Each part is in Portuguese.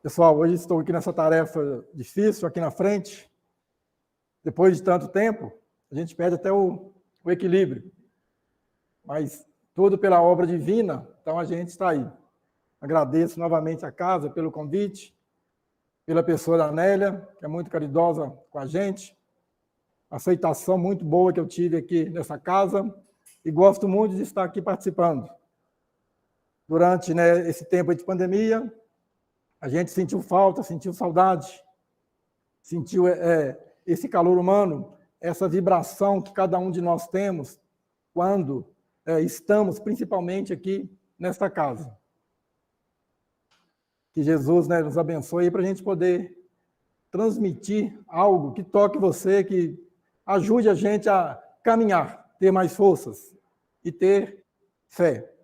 Pessoal, hoje estou aqui nessa tarefa difícil, aqui na frente. Depois de tanto tempo, a gente perde até o equilíbrio. Mas tudo pela obra divina, então a gente está aí. Agradeço novamente a casa pelo convite, pela pessoa da Nélia, que é muito caridosa com a gente. Aceitação muito boa que eu tive aqui nessa casa e gosto muito de estar aqui participando. Durante esse tempo de pandemia, a gente sentiu falta, sentiu saudade, sentiu esse calor humano, essa vibração que cada um de nós temos quando estamos, principalmente aqui nesta casa. Que Jesus nos abençoe para a gente poder transmitir algo que toque você, que ajude a gente a caminhar, ter mais forças e ter fé,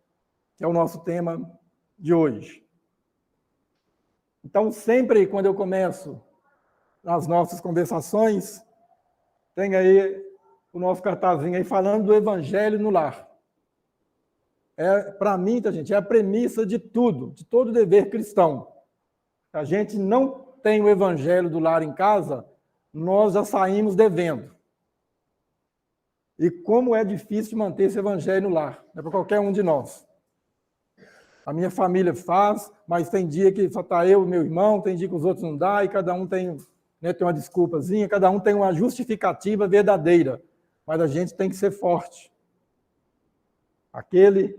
que é o nosso tema de hoje. Então, sempre quando eu começo nas nossas conversações, tem aí o nosso cartazinho aí falando do Evangelho no lar. Para mim, tá, gente, é a premissa de tudo, de todo dever cristão. Se a gente não tem o Evangelho do lar em casa, nós já saímos devendo. E como é difícil manter esse Evangelho no lar, é para qualquer um de nós. A minha família faz, mas tem dia que só está eu e meu irmão, tem dia que os outros não dá, e cada um tem uma desculpazinha, cada um tem uma justificativa verdadeira, mas a gente tem que ser forte. Aquele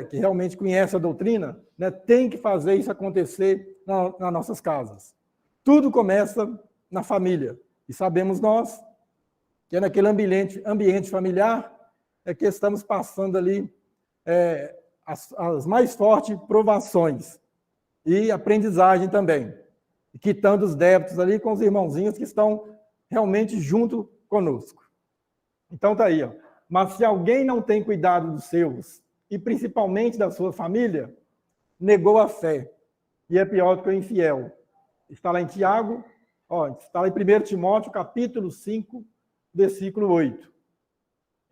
que realmente conhece a doutrina, tem que fazer isso acontecer nas nossas casas. Tudo começa na família, e sabemos nós que é naquele ambiente familiar que estamos passando ali as mais fortes provações e aprendizagem também, e quitando os débitos ali com os irmãozinhos que estão realmente junto conosco. Então está aí, ó. Mas se alguém não tem cuidado dos seus, e principalmente da sua família, negou a fé, e é pior do que o infiel. Está lá em Tiago, está lá em 1 Timóteo, capítulo 5, versículo 8.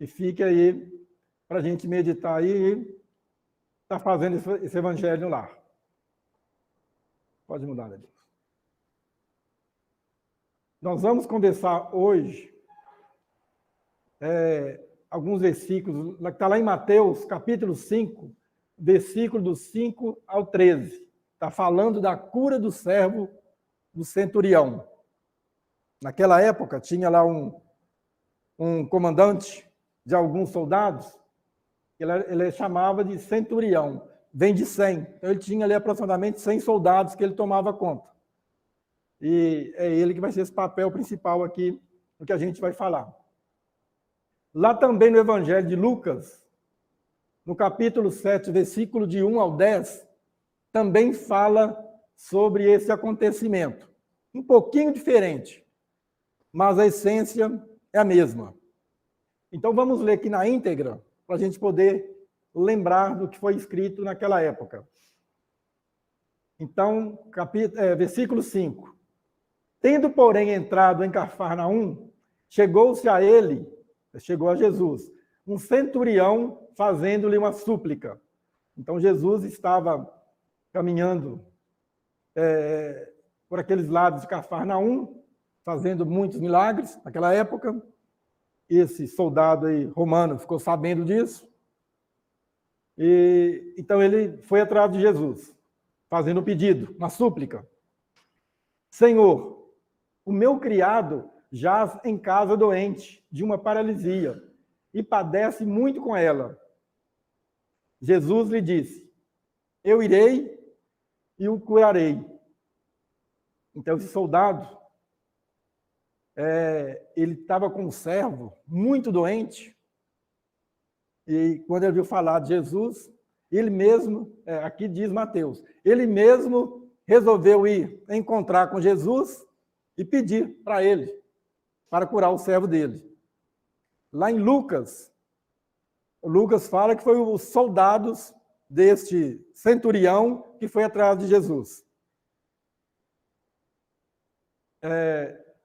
E fica aí para a gente meditar aí, está fazendo esse evangelho no lar. Pode mudar, Deus. Nós vamos conversar hoje alguns versículos, que está lá em Mateus, capítulo 5, versículo do 5 ao 13. Está falando da cura do servo do centurião. Naquela época, tinha lá um comandante de alguns soldados, ele chamava de centurião, vem de 100. Então, ele tinha ali aproximadamente 100 soldados que ele tomava conta. E é ele que vai ser esse papel principal aqui, no que a gente vai falar. Lá também no Evangelho de Lucas, no capítulo 7, versículo de 1 ao 10, também fala sobre esse acontecimento. Um pouquinho diferente, mas a essência é a mesma. Então, vamos ler aqui na íntegra, para a gente poder lembrar do que foi escrito naquela época. Então, versículo 5. Tendo, porém, entrado em Cafarnaum, chegou a Jesus, um centurião fazendo-lhe uma súplica. Então, Jesus estava caminhando por aqueles lados de Cafarnaum, fazendo muitos milagres naquela época. Esse soldado aí, romano ficou sabendo disso. E então ele foi atrás de Jesus, fazendo um pedido, uma súplica. Senhor, o meu criado jaz em casa doente, de uma paralisia, e padece muito com ela. Jesus lhe disse, eu irei e o curarei. Então esse soldado, ele estava com um servo muito doente, e quando ele viu falar de Jesus, ele mesmo, aqui diz Mateus, ele mesmo resolveu ir encontrar com Jesus e pedir para ele, para curar o servo dele. Lá em Lucas fala que foi os soldados deste centurião que foi atrás de Jesus.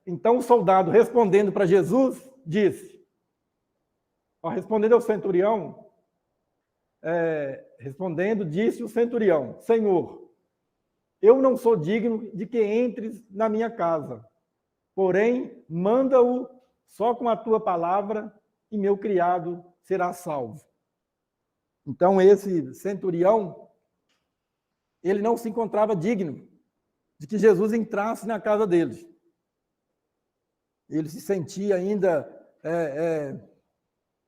Então o soldado, respondendo para Jesus, disse, respondendo ao centurião, disse o centurião, Senhor, eu não sou digno de que entres na minha casa. Porém, manda-o só com a tua palavra e meu criado será salvo. Então, esse centurião, ele não se encontrava digno de que Jesus entrasse na casa dele. Ele se sentia ainda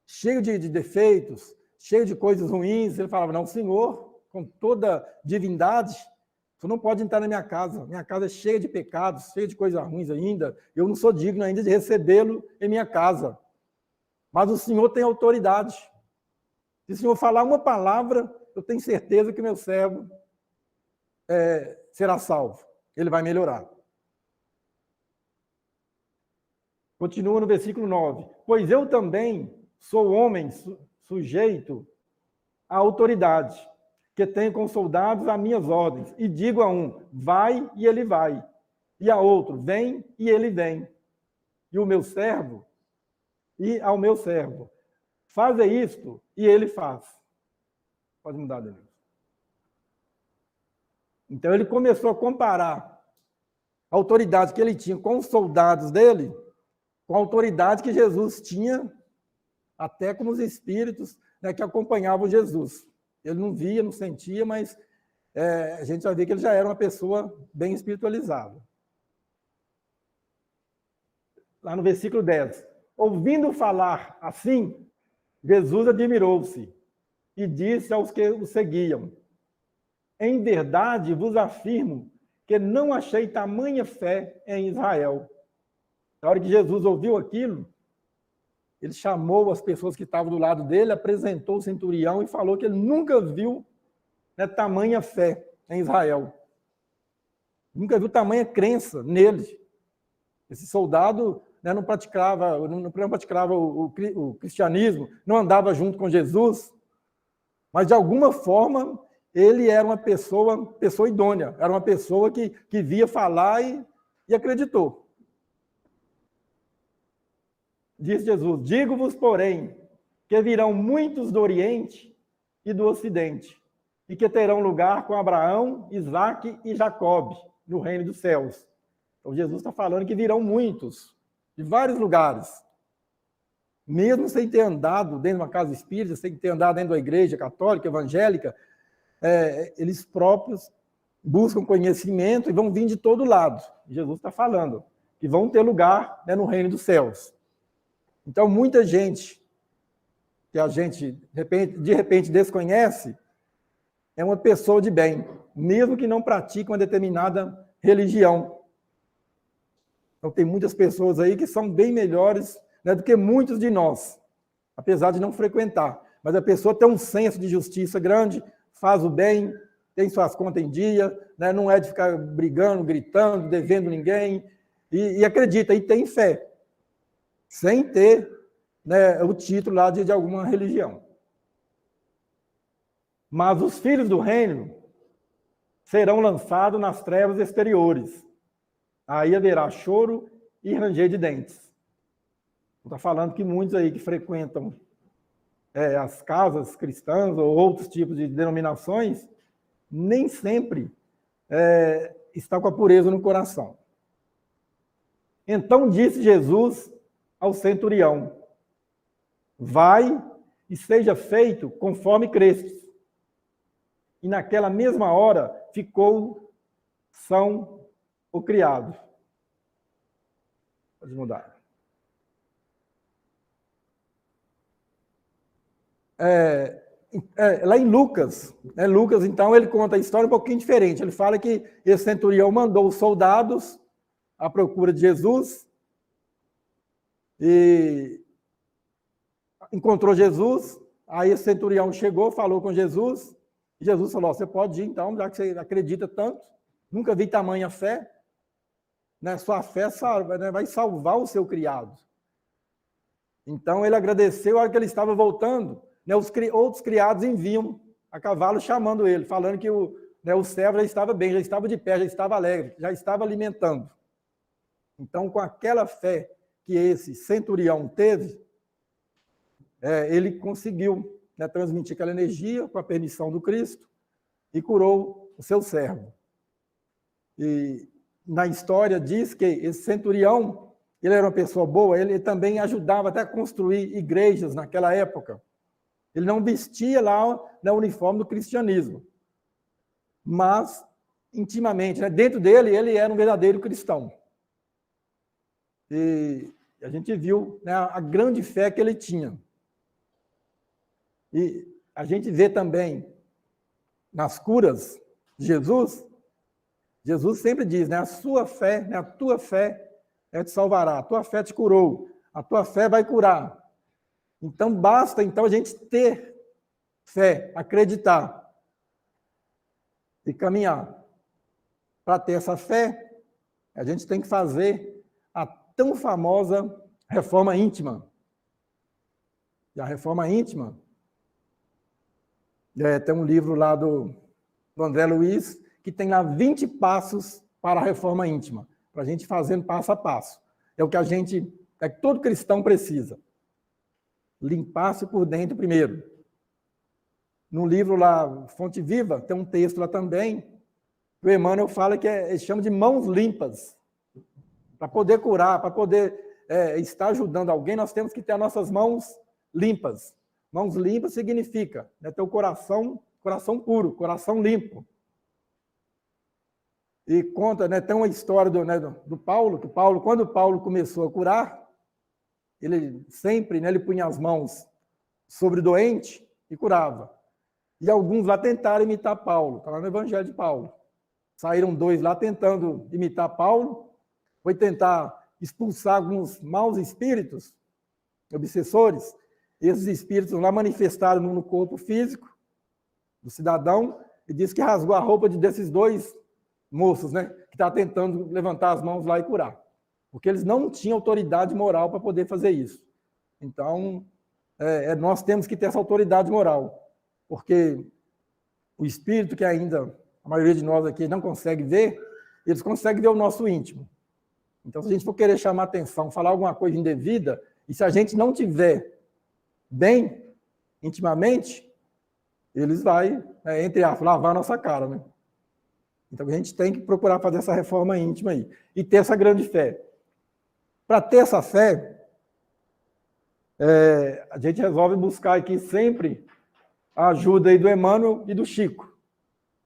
cheio de defeitos, cheio de coisas ruins. Ele falava, não, Senhor, com toda divindade, você não pode entrar na minha casa é cheia de pecados, cheia de coisas ruins ainda, eu não sou digno ainda de recebê-lo em minha casa. Mas o Senhor tem autoridade. Se o Senhor falar uma palavra, eu tenho certeza que meu servo será salvo. Ele vai melhorar. Continua no versículo 9. Pois eu também sou homem sujeito à autoridade, que tenho com soldados as minhas ordens, e digo a um, vai, e ele vai, e a outro, vem, e ele vem. E o meu servo, e ao meu servo, faze isto, e ele faz. Pode mudar, Denilson. Então, ele começou a comparar a autoridade que ele tinha com os soldados dele, com a autoridade que Jesus tinha, até com os espíritos, né, que acompanhavam Jesus. Ele não via, não sentia, mas a gente vai ver que ele já era uma pessoa bem espiritualizada. Lá no versículo 10. Ouvindo falar assim, Jesus admirou-se e disse aos que o seguiam, em verdade vos afirmo que não achei tamanha fé em Israel. Na hora que Jesus ouviu aquilo, ele chamou as pessoas que estavam do lado dele, apresentou o centurião e falou que ele nunca viu, né, tamanha fé em Israel. Nunca viu tamanha crença nele. Esse soldado, né, não praticava o cristianismo, não andava junto com Jesus, mas de alguma forma ele era uma pessoa idônea, era uma pessoa que via falar e acreditou. Diz Jesus, digo-vos, porém, que virão muitos do Oriente e do Ocidente, e que terão lugar com Abraão, Isaque e Jacobe, no reino dos céus. Então, Jesus está falando que virão muitos, de vários lugares. Mesmo sem ter andado dentro de uma casa espírita, sem ter andado dentro da igreja católica, evangélica, eles próprios buscam conhecimento e vão vir de todo lado. Jesus está falando que vão ter lugar, né, no reino dos céus. Então, muita gente que a gente, de repente, desconhece, é uma pessoa de bem, mesmo que não pratique uma determinada religião. Então, tem muitas pessoas aí que são bem melhores, né, do que muitos de nós, apesar de não frequentar. Mas a pessoa tem um senso de justiça grande, faz o bem, tem suas contas em dia, né, não é de ficar brigando, gritando, devendo ninguém, e acredita, e tem fé, sem ter, né, o título lá de alguma religião. Mas os filhos do reino serão lançados nas trevas exteriores. Aí haverá choro e ranger de dentes. Está falando que muitos aí que frequentam as casas cristãs ou outros tipos de denominações, nem sempre está com a pureza no coração. Então disse Jesus ao centurião, vai e seja feito conforme crestes. E naquela mesma hora ficou são o criado. Pode mudar. Lá em Lucas, Lucas, então, ele conta a história um pouquinho diferente. Ele fala que esse centurião mandou os soldados à procura de Jesus e encontrou Jesus. Aí esse centurião chegou, falou com Jesus, e Jesus falou, você pode ir então, já que você acredita tanto, nunca vi tamanha fé, né? Sua fé vai salvar o seu criado. Então ele agradeceu, a hora que ele estava voltando, né, os outros criados enviam a cavalo chamando ele, falando que o servo já estava bem, já estava de pé, já estava alegre, já estava alimentando. Então, com aquela fé que esse centurião teve, ele conseguiu, né, transmitir aquela energia com a permissão do Cristo e curou o seu servo. E na história diz que esse centurião, ele era uma pessoa boa, ele também ajudava até a construir igrejas naquela época. Ele não vestia lá o uniforme do cristianismo, mas intimamente, né, dentro dele, ele era um verdadeiro cristão. E a gente viu, né, a grande fé que ele tinha. E a gente vê também nas curas de Jesus, Jesus sempre diz, né, a sua fé, né, a tua fé te salvará, a tua fé te curou, a tua fé vai curar. Então, basta então a gente ter fé, acreditar e caminhar. Para ter essa fé, a gente tem que fazer a tão famosa reforma íntima. E a reforma íntima, tem um livro lá do André Luiz, que tem lá 20 passos para a reforma íntima, para a gente fazendo passo a passo. É o que que todo cristão precisa. Limpar-se por dentro primeiro. No livro lá, Fonte Viva, tem um texto lá também, o Emmanuel fala que ele chama de mãos limpas. Para poder curar, para poder estar ajudando alguém, nós temos que ter as nossas mãos limpas. Mãos limpas significa, né, ter o coração puro, coração limpo. E conta, né, tem uma história do Paulo, que quando Paulo começou a curar, ele sempre, né, ele punha as mãos sobre o doente e curava. E alguns lá tentaram imitar Paulo, está lá no Evangelho de Paulo. Saíram 2 lá tentando imitar Paulo, foi tentar expulsar alguns maus espíritos, obsessores. Esses espíritos lá manifestaram no corpo físico do cidadão e disse que rasgou a roupa desses 2 moços, né, que estavam tentando levantar as mãos lá e curar. Porque eles não tinham autoridade moral para poder fazer isso. Então, nós temos que ter essa autoridade moral, porque o espírito que ainda a maioria de nós aqui não consegue ver, eles conseguem ver o nosso íntimo. Então, se a gente for querer chamar atenção, falar alguma coisa indevida, e se a gente não tiver bem intimamente, eles vão, entre aspas, lavar a nossa cara, né? Então, a gente tem que procurar fazer essa reforma íntima aí, e ter essa grande fé. Para ter essa fé, a gente resolve buscar aqui sempre a ajuda aí do Emmanuel e do Chico.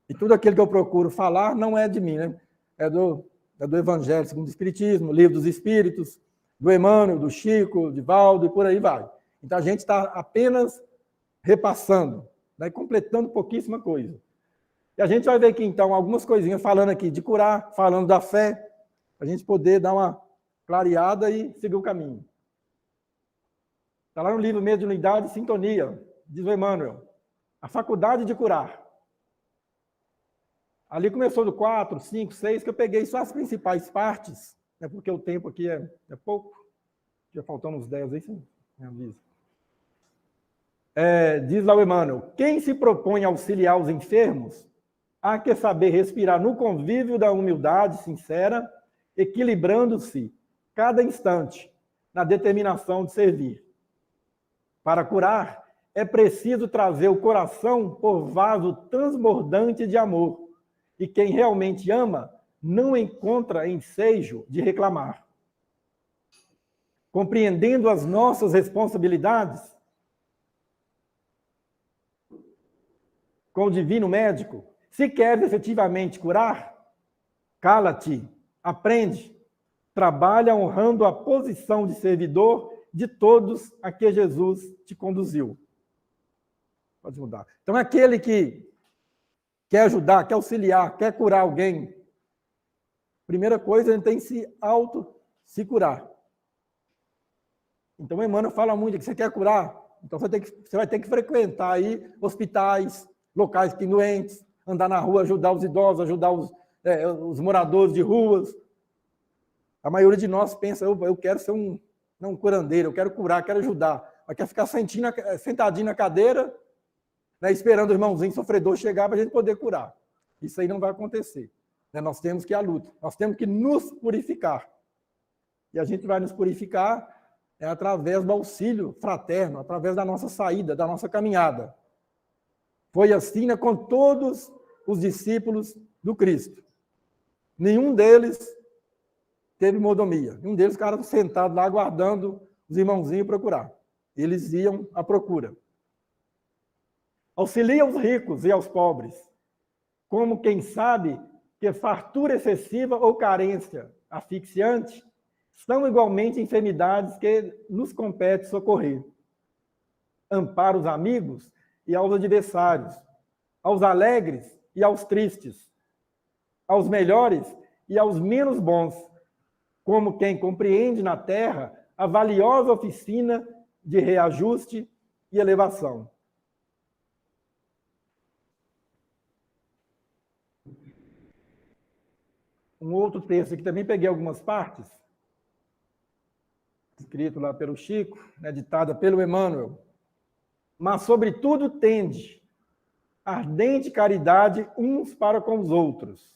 E tudo aquilo que eu procuro falar não é de mim, né? É do Evangelho segundo o Espiritismo, Livro dos Espíritos, do Emmanuel, do Chico, de Valdo e por aí vai. Então, a gente está apenas repassando, né, completando pouquíssima coisa. E a gente vai ver aqui, então, algumas coisinhas falando aqui de curar, falando da fé, para a gente poder dar uma clareada e seguir o caminho. Está lá no livro Mediunidade e Sintonia, diz o Emmanuel, a faculdade de curar. Ali começou do 4, 5, 6, que eu peguei só as principais partes, né, porque o tempo aqui é pouco. Já faltando uns 10 aí, você me avisa. Diz lá o Emmanuel, quem se propõe a auxiliar os enfermos, há que saber respirar no convívio da humildade sincera, equilibrando-se cada instante na determinação de servir. Para curar, é preciso trazer o coração por vaso transbordante de amor, e quem realmente ama não encontra ensejo de reclamar. Compreendendo as nossas responsabilidades com o divino médico, se queres efetivamente curar, cala-te, aprende, trabalha honrando a posição de servidor de todos a que Jesus te conduziu. Pode mudar. Então, aquele que quer ajudar, quer auxiliar, quer curar alguém, primeira coisa, ele tem que se curar. Então, o Emmanuel fala muito que você quer curar, então você vai ter que frequentar aí hospitais, locais que têm doentes, andar na rua, ajudar os idosos, ajudar os moradores de ruas. A maioria de nós pensa, eu quero ser um curandeiro, eu quero curar, quero ajudar. Mas quer ficar sentadinho na cadeira, né, esperando o irmãozinho sofredor chegar para a gente poder curar. Isso aí não vai acontecer. Né? Nós temos que ir à luta, nós temos que nos purificar. E a gente vai nos purificar através do auxílio fraterno, através da nossa saída, da nossa caminhada. Foi assim, né, com todos os discípulos do Cristo. Nenhum deles teve mordomia. Nenhum deles ficaram sentados lá aguardando os irmãozinhos procurar. Eles iam à procura. Auxilia os ricos e aos pobres, como quem sabe que fartura excessiva ou carência asfixiante são igualmente enfermidades que nos compete socorrer. Ampara os amigos e aos adversários, aos alegres e aos tristes, aos melhores e aos menos bons, como quem compreende na terra a valiosa oficina de reajuste e elevação. Um outro texto aqui, também peguei algumas partes, escrito lá pelo Chico, né, ditada pelo Emmanuel. Mas, sobretudo, tende ardente caridade uns para com os outros.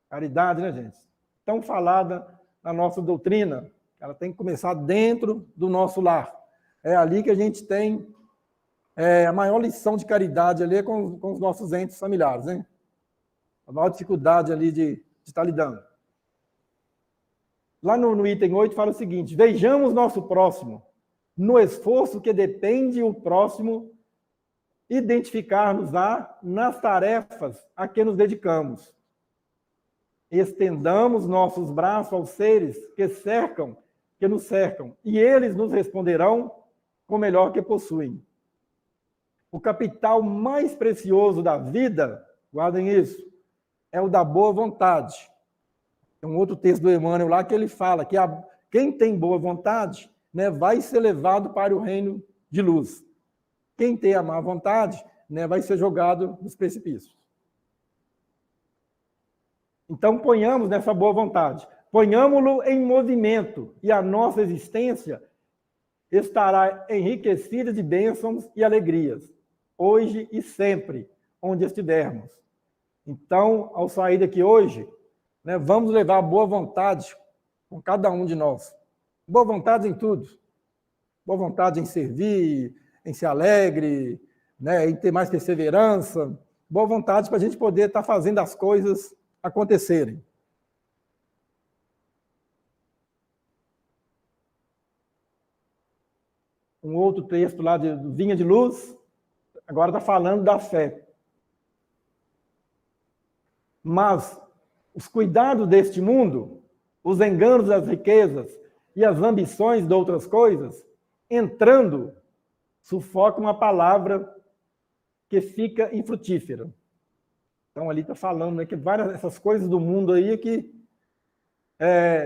Caridade, né, gente? Tão falada na nossa doutrina. Ela tem que começar dentro do nosso lar. É ali que a gente tem a maior lição de caridade ali com os nossos entes familiares, né? A maior dificuldade ali de estar lidando. Lá no item 8 fala o seguinte: vejamos nosso próximo, no esforço que depende o próximo identificar-nos-á nas tarefas a que nos dedicamos. Estendamos nossos braços aos seres que nos cercam, e eles nos responderão com o melhor que possuem. O capital mais precioso da vida, guardem isso, é o da boa vontade. Tem um outro texto do Emmanuel lá que ele fala que quem tem boa vontade, né, vai ser levado para o reino de luz. Quem tem a má vontade, né, vai ser jogado nos precipícios. Então, ponhamos nessa boa vontade, ponhamos-lo em movimento, e a nossa existência estará enriquecida de bênçãos e alegrias, hoje e sempre, onde estivermos. Então, ao sair daqui hoje, né, vamos levar boa vontade com cada um de nós. Boa vontade em tudo. Boa vontade em servir, em ser alegre, né, em ter mais perseverança. Boa vontade para a gente poder estar fazendo as coisas acontecerem. Um outro texto lá de Vinha de Luz, agora está falando da fé. Mas os cuidados deste mundo, os enganos das riquezas e as ambições de outras coisas, entrando, sufocam a palavra que fica infrutífera. Então, ali está falando, né, que várias dessas coisas do mundo aí é que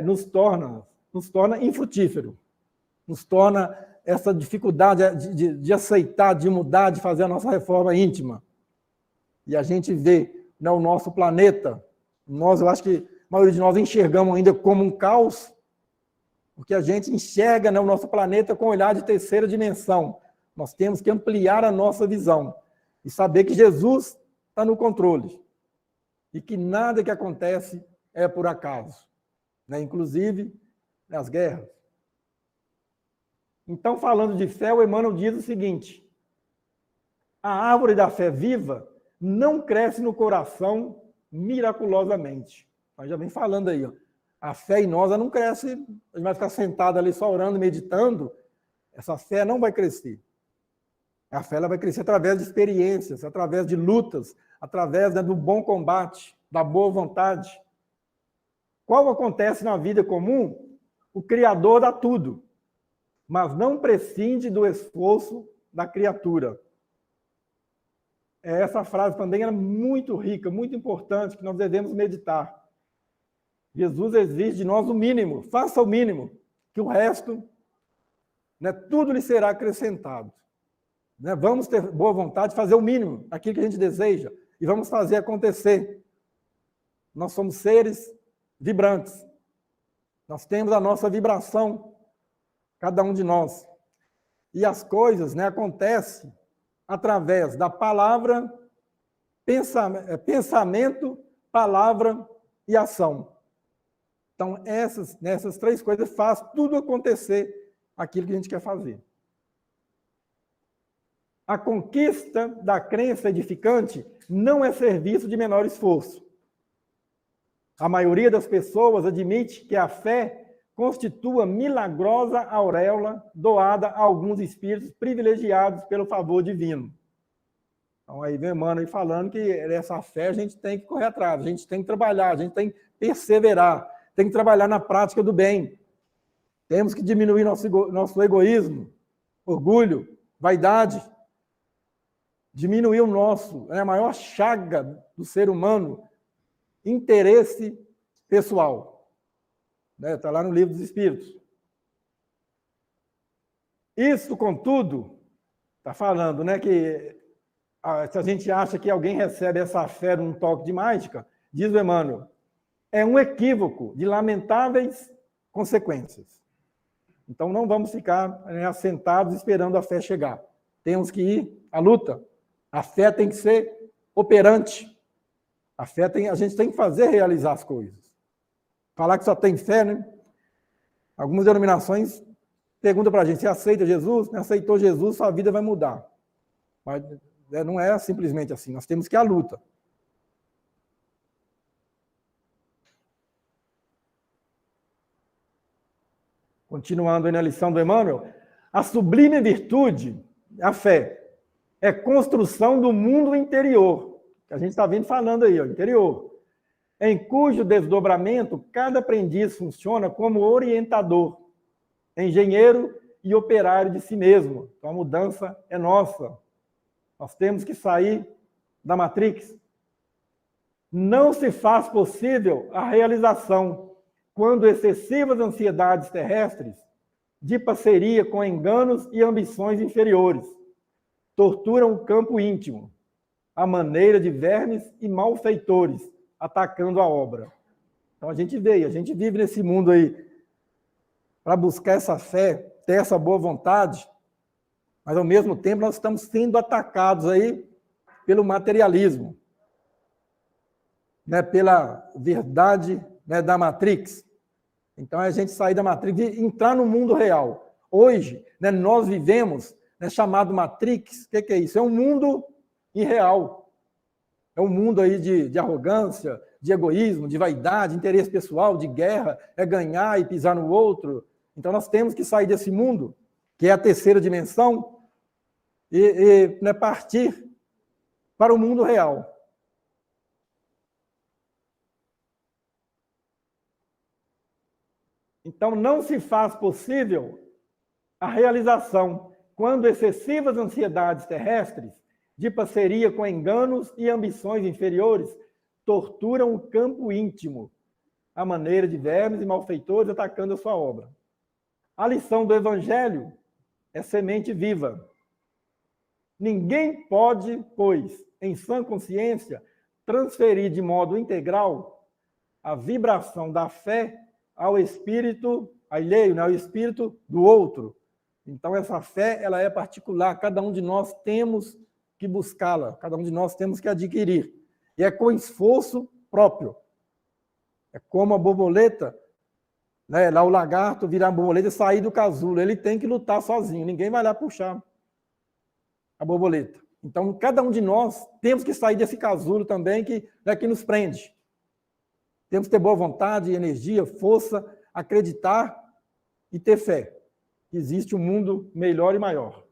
nos torna infrutífero, nos torna essa dificuldade de aceitar, de mudar, de fazer a nossa reforma íntima. E a gente vê, né, o nosso planeta, eu acho que a maioria de nós enxergamos ainda como um caos, porque a gente enxerga, né, o nosso planeta com um olhar de terceira dimensão. Nós temos que ampliar a nossa visão e saber que Jesus está no controle e que nada que acontece é por acaso, né? Inclusive as guerras. Então, falando de fé, o Emmanuel diz o seguinte: a árvore da fé viva não cresce no coração miraculosamente. Nós já vem falando aí, ó. A fé em nós não cresce, a gente vai ficar sentado ali só orando, meditando. Essa fé não vai crescer. A fé ela vai crescer através de experiências, através de lutas, através, né, do bom combate, da boa vontade. Qual acontece na vida comum? O Criador dá tudo, mas não prescinde do esforço da criatura. Essa frase também é muito rica, muito importante, que nós devemos meditar. Jesus exige de nós o mínimo, faça o mínimo, que o resto, né, tudo lhe será acrescentado. Né? Vamos ter boa vontade de fazer o mínimo, aquilo que a gente deseja, e vamos fazer acontecer. Nós somos seres vibrantes. Nós temos a nossa vibração, cada um de nós. E as coisas, né, acontecem através da palavra, pensamento, palavra e ação. Então, nessas três coisas faz tudo acontecer aquilo que a gente quer fazer. A conquista da crença edificante não é serviço de menor esforço. A maioria das pessoas admite que a fé constitua milagrosa auréola doada a alguns espíritos privilegiados pelo favor divino. Então, aí vem Emmanuel falando que essa fé a gente tem que correr atrás, a gente tem que trabalhar, a gente tem que perseverar, tem que trabalhar na prática do bem. Temos que diminuir nosso egoísmo, orgulho, vaidade, diminuir o nosso, a maior chaga do ser humano, interesse pessoal. Está lá no Livro dos Espíritos. Isso, contudo, está falando, que se a gente acha que alguém recebe essa fé num toque de mágica, diz o Emmanuel, é um equívoco de lamentáveis consequências. Então, não vamos ficar assentados esperando a fé chegar. Temos que ir à luta. A fé tem que ser operante. A gente tem que fazer realizar as coisas. Falar que só tem fé, Algumas denominações perguntam para a gente, você aceita Jesus? Não aceitou Jesus, sua vida vai mudar. Mas não é simplesmente assim, nós temos que ir à luta. Continuando aí na lição do Emmanuel, a sublime virtude, a fé, é construção do mundo interior, que a gente está vindo falando aí, interior, em cujo desdobramento cada aprendiz funciona como orientador, engenheiro e operário de si mesmo. Então a mudança é nossa. Nós temos que sair da Matrix. Não se faz possível a realização quando excessivas ansiedades terrestres, de parceria com enganos e ambições inferiores, torturam o campo íntimo, à maneira de vermes e malfeitores, atacando a obra. Então a gente vive nesse mundo aí para buscar essa fé, ter essa boa vontade, mas ao mesmo tempo nós estamos sendo atacados aí pelo materialismo, pela verdade da Matrix. Então, a gente sair da Matrix e entrar no mundo real. Hoje, nós vivemos chamado Matrix. O que é isso? É um mundo irreal. É um mundo aí de arrogância, de egoísmo, de vaidade, de interesse pessoal, de guerra, é ganhar e pisar no outro. Então, nós temos que sair desse mundo, que é a terceira dimensão, e partir para o mundo real. Então, não se faz possível a realização quando excessivas ansiedades terrestres, de parceria com enganos e ambições inferiores, torturam o campo íntimo, à maneira de vermes e malfeitores atacando a sua obra. A lição do Evangelho é semente viva. Ninguém pode, pois, em sã consciência, transferir de modo integral a vibração da fé ao espírito alheio, ao espírito do outro. Então, essa fé, ela é particular, cada um de nós temos que buscá-la, cada um de nós temos que adquirir. E é com esforço próprio. É como a borboleta, lá o lagarto virar borboleta e sair do casulo, ele tem que lutar sozinho, ninguém vai lá puxar a borboleta. Então, cada um de nós temos que sair desse casulo também que nos prende. Temos que ter boa vontade, energia, força, acreditar e ter fé. Existe um mundo melhor e maior.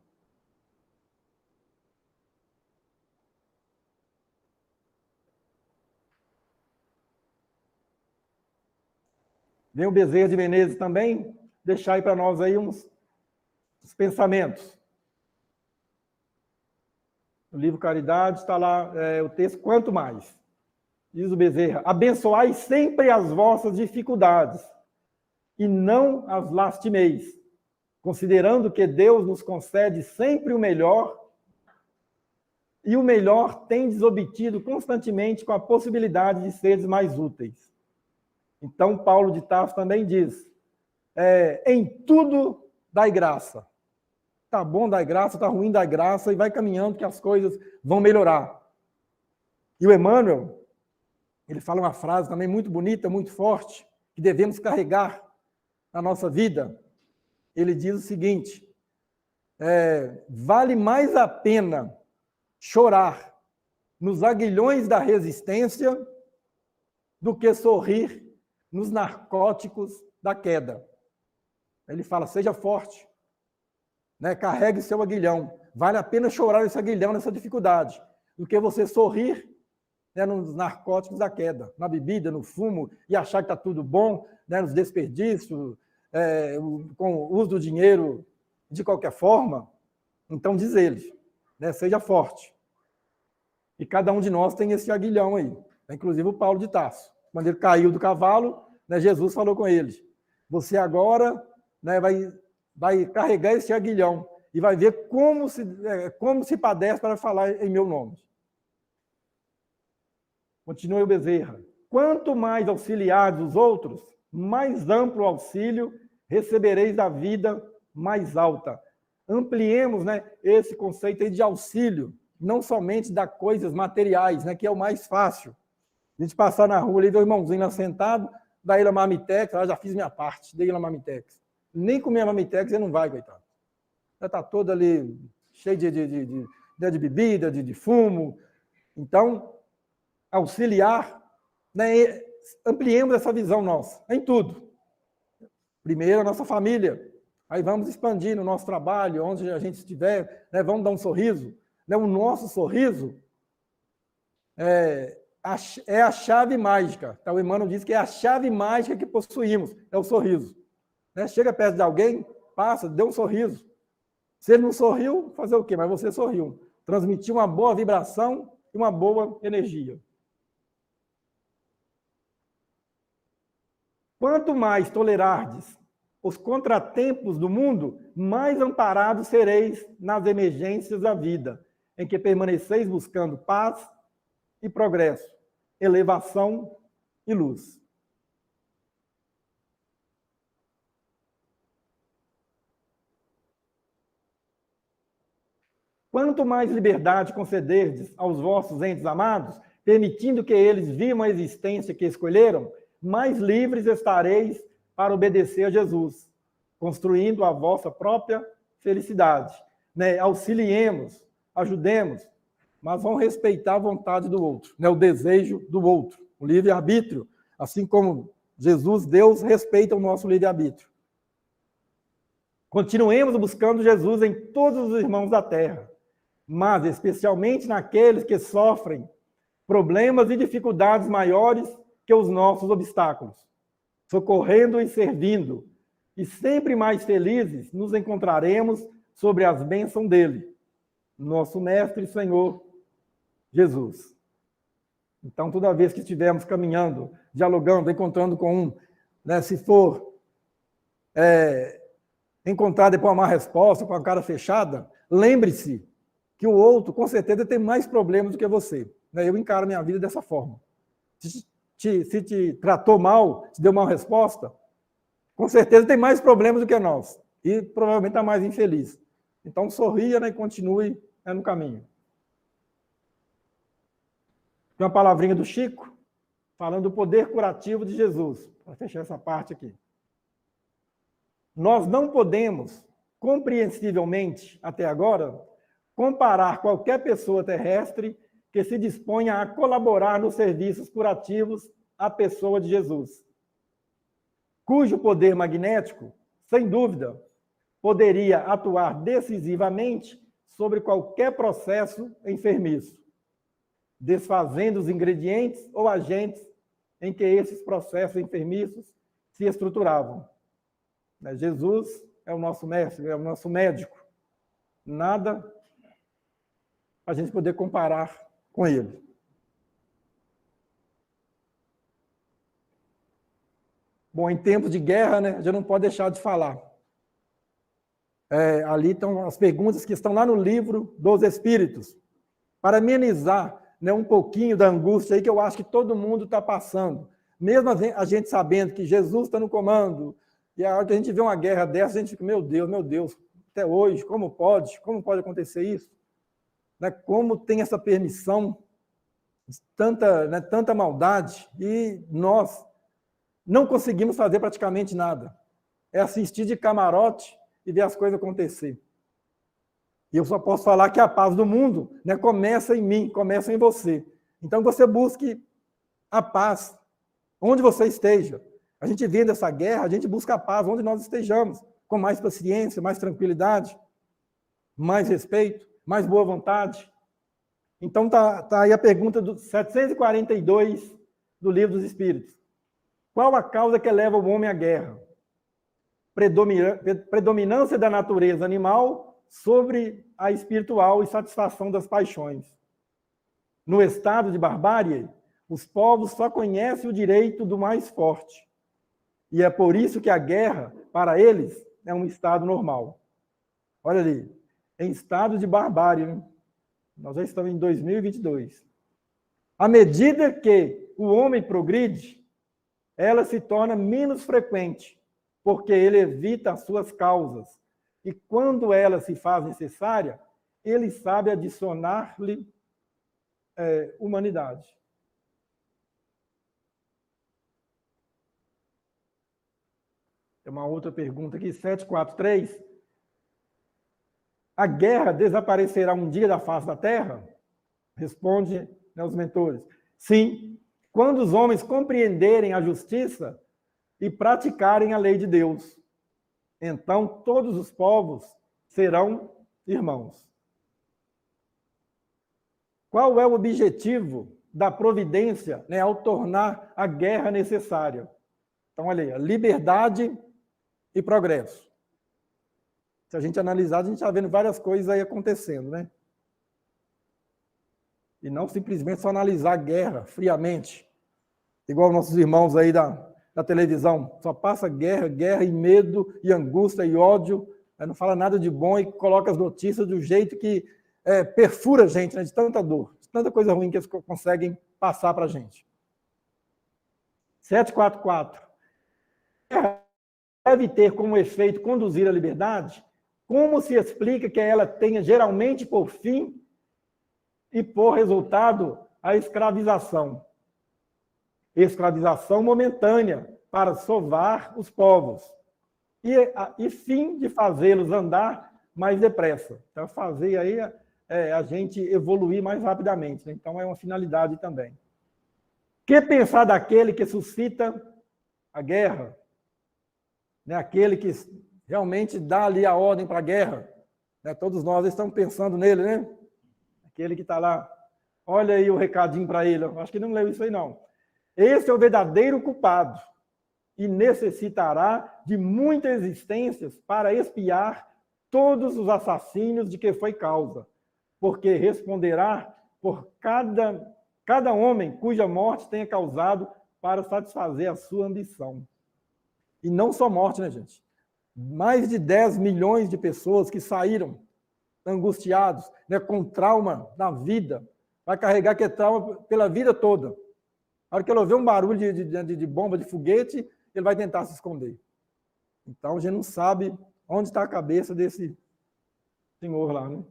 Vem o Bezerra de Menezes também, deixar aí para nós aí uns pensamentos. No livro Caridade está lá o texto, quanto mais. Diz o Bezerra, abençoai sempre as vossas dificuldades e não as lastimeis, considerando que Deus nos concede sempre o melhor e o melhor tendes obtido constantemente com a possibilidade de seres mais úteis. Então, Paulo de Tarso também diz, em tudo dai graça. Tá bom, dai graça, tá ruim, dai graça, e vai caminhando que as coisas vão melhorar. E o Emmanuel, ele fala uma frase também muito bonita, muito forte, que devemos carregar na nossa vida. Ele diz o seguinte, vale mais a pena chorar nos aguilhões da resistência do que sorrir nos narcóticos da queda. Ele fala, seja forte, né? Carregue seu aguilhão. Vale a pena chorar esse aguilhão, nessa dificuldade, do que você sorrir, né, nos narcóticos da queda, na bebida, no fumo, e achar que está tudo bom, né, nos desperdícios, com o uso do dinheiro de qualquer forma. Então, diz ele, né, seja forte. E cada um de nós tem esse aguilhão aí, inclusive o Paulo de Tarso. Quando ele caiu do cavalo, né, Jesus falou com ele, você agora, né, vai carregar esse aguilhão e vai ver como se padece para falar em meu nome. Continua o Bezerra. Quanto mais auxiliares os outros, mais amplo auxílio recebereis da vida mais alta. Ampliemos, né, esse conceito aí de auxílio, não somente das coisas materiais, né, que é o mais fácil. A gente passar na rua ali, ver o irmãozinho lá sentado, dá ele a marmitex, já fiz minha parte, dei ele a marmitex. Nem comer a marmitex ele não vai, coitado. Já está todo ali cheio de bebida, de fumo. Então, auxiliar, né, ampliemos essa visão nossa, em tudo. Primeiro, a nossa família. Aí vamos expandir o nosso trabalho, onde a gente estiver, né, vamos dar um sorriso. Né, o nosso sorriso é a chave mágica. Então, o Emmanuel diz que é a chave mágica que possuímos, é o sorriso. Né, chega perto de alguém, passa, dê um sorriso. Se ele não sorriu, fazer o quê? Mas você sorriu. Transmitiu uma boa vibração e uma boa energia. Quanto mais tolerardes os contratempos do mundo, mais amparados sereis nas emergências da vida, em que permaneceis buscando paz e progresso, elevação e luz. Quanto mais liberdade concederdes aos vossos entes amados, permitindo que eles vivam a existência que escolheram, mais livres estareis para obedecer a Jesus, construindo a vossa própria felicidade. Né? Auxiliemos, ajudemos, mas vão respeitar a vontade do outro, né? O desejo do outro, o livre-arbítrio, assim como Jesus, Deus, respeita o nosso livre-arbítrio. Continuemos buscando Jesus em todos os irmãos da terra, mas especialmente naqueles que sofrem problemas e dificuldades maiores que os nossos obstáculos, socorrendo e servindo, e sempre mais felizes nos encontraremos sobre as bênçãos dele, nosso Mestre e Senhor Jesus. Então, toda vez que estivermos caminhando, dialogando, encontrando com um, né, se for encontrar depois uma má resposta, com a cara fechada, lembre-se que o outro, com certeza, tem mais problemas do que você. Eu encaro minha vida dessa forma. Se te tratou mal, te deu mal resposta, com certeza tem mais problemas do que nós. E provavelmente está mais infeliz. Então, sorria, né, e continue, né, no caminho. Tem uma palavrinha do Chico, falando do poder curativo de Jesus. Para fechar essa parte aqui. Nós não podemos, compreensivelmente, até agora, comparar qualquer pessoa terrestre que se disponha a colaborar nos serviços curativos à pessoa de Jesus, cujo poder magnético, sem dúvida, poderia atuar decisivamente sobre qualquer processo enfermiço, desfazendo os ingredientes ou agentes em que esses processos enfermiços se estruturavam. Jesus é o nosso mestre, é o nosso médico. Nada a gente poder comparar com ele. Bom, em tempos de guerra, né, a gente não pode deixar de falar. Ali estão as perguntas que estão lá no livro dos Espíritos, para amenizar, né, um pouquinho da angústia aí que eu acho que todo mundo está passando. Mesmo a gente sabendo que Jesus está no comando, e a hora que a gente vê uma guerra dessa, a gente fica, meu Deus, até hoje, como pode acontecer isso? Né, como tem essa permissão de tanta maldade, e nós não conseguimos fazer praticamente nada. É assistir de camarote e ver as coisas acontecer. E eu só posso falar que a paz do mundo, né, começa em mim, começa em você. Então, você busque a paz, Onde você esteja. A gente vendo essa guerra, a gente busca a paz onde nós estejamos, com mais paciência, mais tranquilidade, mais respeito, mais boa vontade. Então, tá aí a pergunta do 742 do Livro dos Espíritos. Qual a causa que leva o homem à guerra? Predominância da natureza animal sobre a espiritual e satisfação das paixões. No estado de barbárie, os povos só conhecem o direito do mais forte. E é por isso que a guerra, para eles, é um estado normal. Olha ali, em estado de barbárie, né? Nós já estamos em 2022. À medida que o homem progride, ela se torna menos frequente, porque ele evita as suas causas. E quando ela se faz necessária, ele sabe adicionar-lhe humanidade. Tem uma outra pergunta aqui, 743. A guerra desaparecerá um dia da face da Terra? Responde, né, os mentores. Sim, quando os homens compreenderem a justiça e praticarem a lei de Deus. Então, todos os povos serão irmãos. Qual é o objetivo da providência, né, ao tornar a guerra necessária? Então, olha aí, liberdade e progresso. Se a gente analisar, a gente está vendo várias coisas aí acontecendo, né? E não simplesmente só analisar a guerra friamente, igual nossos irmãos aí da televisão, só passa guerra, guerra e medo e angústia e ódio, não fala nada de bom e coloca as notícias do jeito que perfura a gente, né, de tanta dor, de tanta coisa ruim que eles conseguem passar para a gente. 744. Deve ter como efeito conduzir a liberdade? Como se explica que ela tenha geralmente por fim e por resultado a escravização? Escravização momentânea para sovar os povos e fim de fazê-los andar mais depressa. Então, fazer aí a gente evoluir mais rapidamente, né? Então, é uma finalidade também. Que pensar daquele que suscita a guerra? Né? Aquele que realmente dá ali a ordem para a guerra. Né? Todos nós estamos pensando nele, né? Aquele que está lá. Olha aí o recadinho para ele. Eu acho que não leu isso aí, não. Esse é o verdadeiro culpado e necessitará de muitas existências para expiar todos os assassínios de que foi causa, porque responderá por cada homem cuja morte tenha causado para satisfazer a sua ambição. E não só morte, né, gente? Mais de 10 milhões de pessoas que saíram angustiados, né, com trauma na vida, vai carregar aquele trauma pela vida toda. Na hora que ele ouvir um barulho de bomba, de foguete, ele vai tentar se esconder. Então, a gente não sabe onde está a cabeça desse senhor lá, né?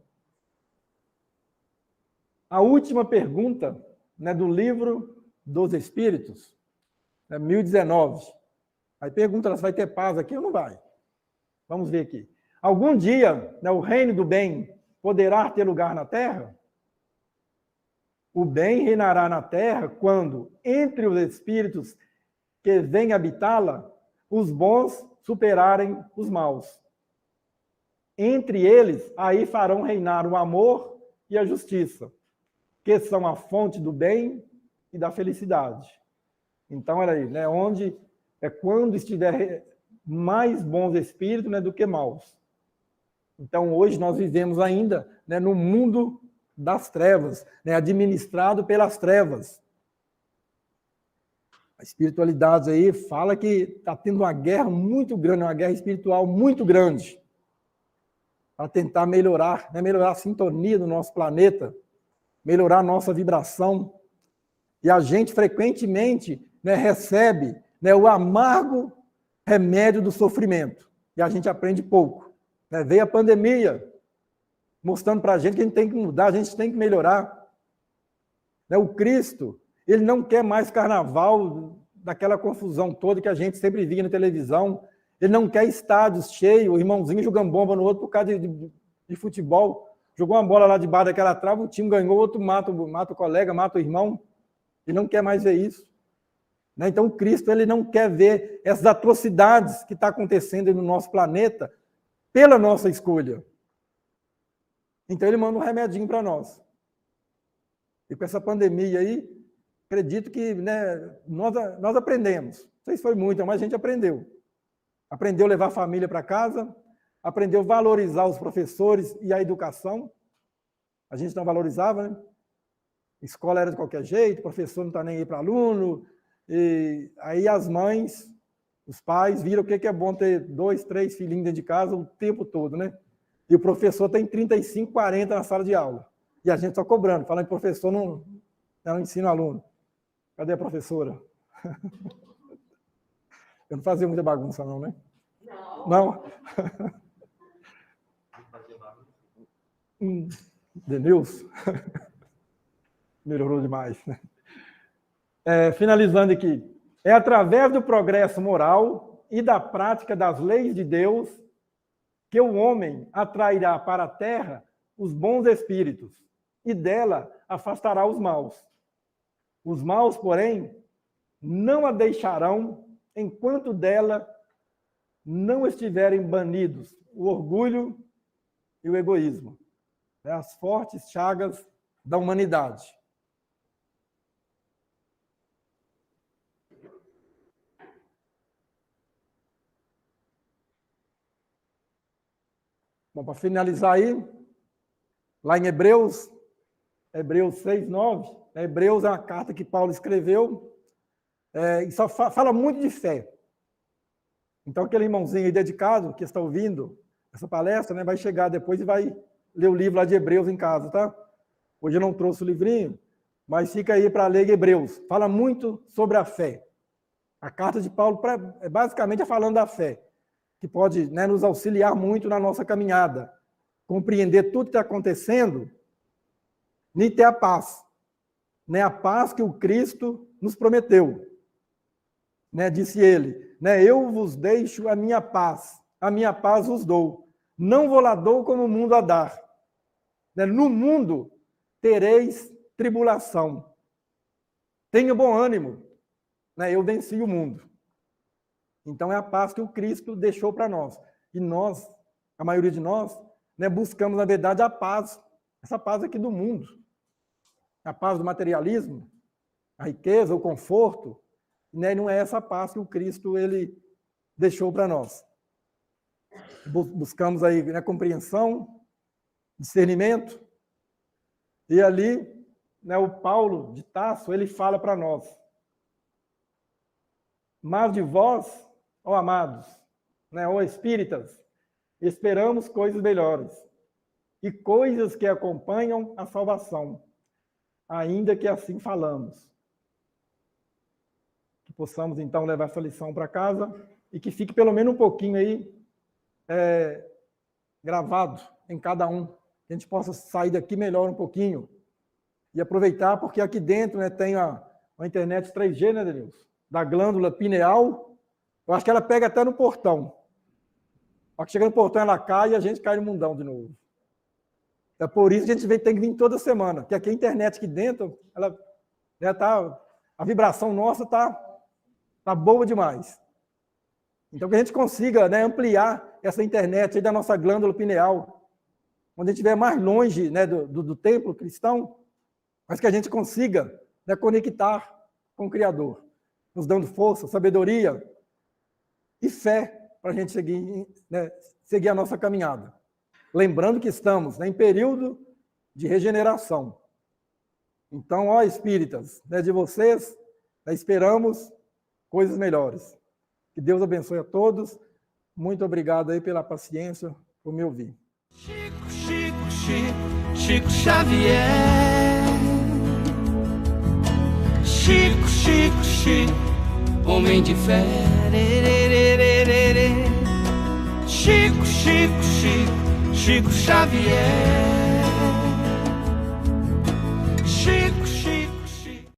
A última pergunta, né, do Livro dos Espíritos, 1019. Aí pergunta, ela vai ter paz aqui ou não vai? Vamos ver aqui. Algum dia, né, o reino do bem poderá ter lugar na Terra? O bem reinará na Terra quando, entre os espíritos que vêm habitá-la, os bons superarem os maus. Entre eles, aí farão reinar o amor e a justiça, que são a fonte do bem e da felicidade. Então, olha aí, né, onde quando estiver mais bons espíritos, né, do que maus. Então, hoje nós vivemos ainda, né, no mundo das trevas, né, administrado pelas trevas. A espiritualidade aí fala que está tendo uma guerra muito grande, uma guerra espiritual muito grande, para tentar melhorar, né, melhorar a sintonia do nosso planeta, melhorar a nossa vibração. E a gente frequentemente, né, recebe, né, o amargo remédio do sofrimento. E a gente aprende pouco. Né? Veio a pandemia, mostrando para a gente que a gente tem que mudar, a gente tem que melhorar. Né? O Cristo, ele não quer mais carnaval, daquela confusão toda que a gente sempre via na televisão. Ele não quer estádios cheios, o irmãozinho jogando bomba no outro por causa de futebol. Jogou uma bola lá debaixo daquela trava, o time ganhou, o outro mata o colega, mata o irmão. Ele não quer mais ver isso. Né? Então, Cristo ele não quer ver essas atrocidades que estão acontecendo no nosso planeta pela nossa escolha. Então, ele manda um remedinho para nós. E com essa pandemia aí, acredito que, né, nós aprendemos. Não sei se foi muito, mas a gente aprendeu. Aprendeu a levar a família para casa, aprendeu a valorizar os professores e a educação. A gente não valorizava, né? Escola era de qualquer jeito, professor não está nem aí para aluno. E aí as mães, os pais viram o que é bom ter 2, 3 filhinhos dentro de casa o tempo todo, né? E o professor tem 35, 40 na sala de aula. E a gente está cobrando, falando que o professor não ensina o aluno. Cadê a professora? Eu não fazia muita bagunça, não, né? Não? Denilson? Melhorou demais, né? Finalizando aqui. É através do progresso moral e da prática das leis de Deus que o homem atrairá para a terra os bons espíritos e dela afastará os maus. Os maus, porém, não a deixarão enquanto dela não estiverem banidos o orgulho e o egoísmo, né? As fortes chagas da humanidade. Bom, para finalizar aí, lá em Hebreus 6, 9, Hebreus é uma carta que Paulo escreveu, e só fala muito de fé. Então, aquele irmãozinho aí dedicado, que está ouvindo essa palestra, né, vai chegar depois e vai ler o livro lá de Hebreus em casa, tá? Hoje eu não trouxe o livrinho, mas fica aí para ler Hebreus. Fala muito sobre a fé. A carta de Paulo basicamente é falando da fé, que pode, né, nos auxiliar muito na nossa caminhada, compreender tudo que está acontecendo e ter a paz, né, a paz que o Cristo nos prometeu. Né, disse ele, né, eu vos deixo a minha paz vos dou, não vou lá dou como o mundo a dar. Né, no mundo tereis tribulação, tenha bom ânimo, né, eu venci o mundo. Então, é a paz que o Cristo deixou para nós. E nós, a maioria de nós, né, buscamos, na verdade, a paz, essa paz aqui do mundo. A paz do materialismo, a riqueza, o conforto, né, não é essa paz que o Cristo ele deixou para nós. Buscamos aí, né, compreensão, discernimento, e ali, né, o Paulo de Tarso, ele fala para nós: mas de vós, ó amados, né, ó espíritas, esperamos coisas melhores e coisas que acompanham a salvação, ainda que assim falamos. Que possamos, então, levar essa lição para casa e que fique pelo menos um pouquinho aí gravado em cada um. Que a gente possa sair daqui melhor um pouquinho e aproveitar, porque aqui dentro, né, tem a internet 3G, né, Denilson? Da glândula pineal. Eu acho que ela pega até no portão. A hora que chega no portão, ela cai e a gente cai no mundão de novo. É por isso que a gente tem que vir toda semana, porque aqui a internet aqui dentro, ela já tá, a vibração nossa tá boa demais. Então, que a gente consiga, né, ampliar essa internet aí da nossa glândula pineal, onde a gente estiver mais longe, né, do templo cristão, mas que a gente consiga, né, conectar com o Criador, nos dando força, sabedoria e fé para a gente seguir a nossa caminhada. Lembrando que estamos, né, em período de regeneração. Então, ó espíritas, né, de vocês, né, esperamos coisas melhores. Que Deus abençoe a todos. Muito obrigado aí pela paciência, por me ouvir. Chico Xavier. Chico, homem de fé. Chico Xavier.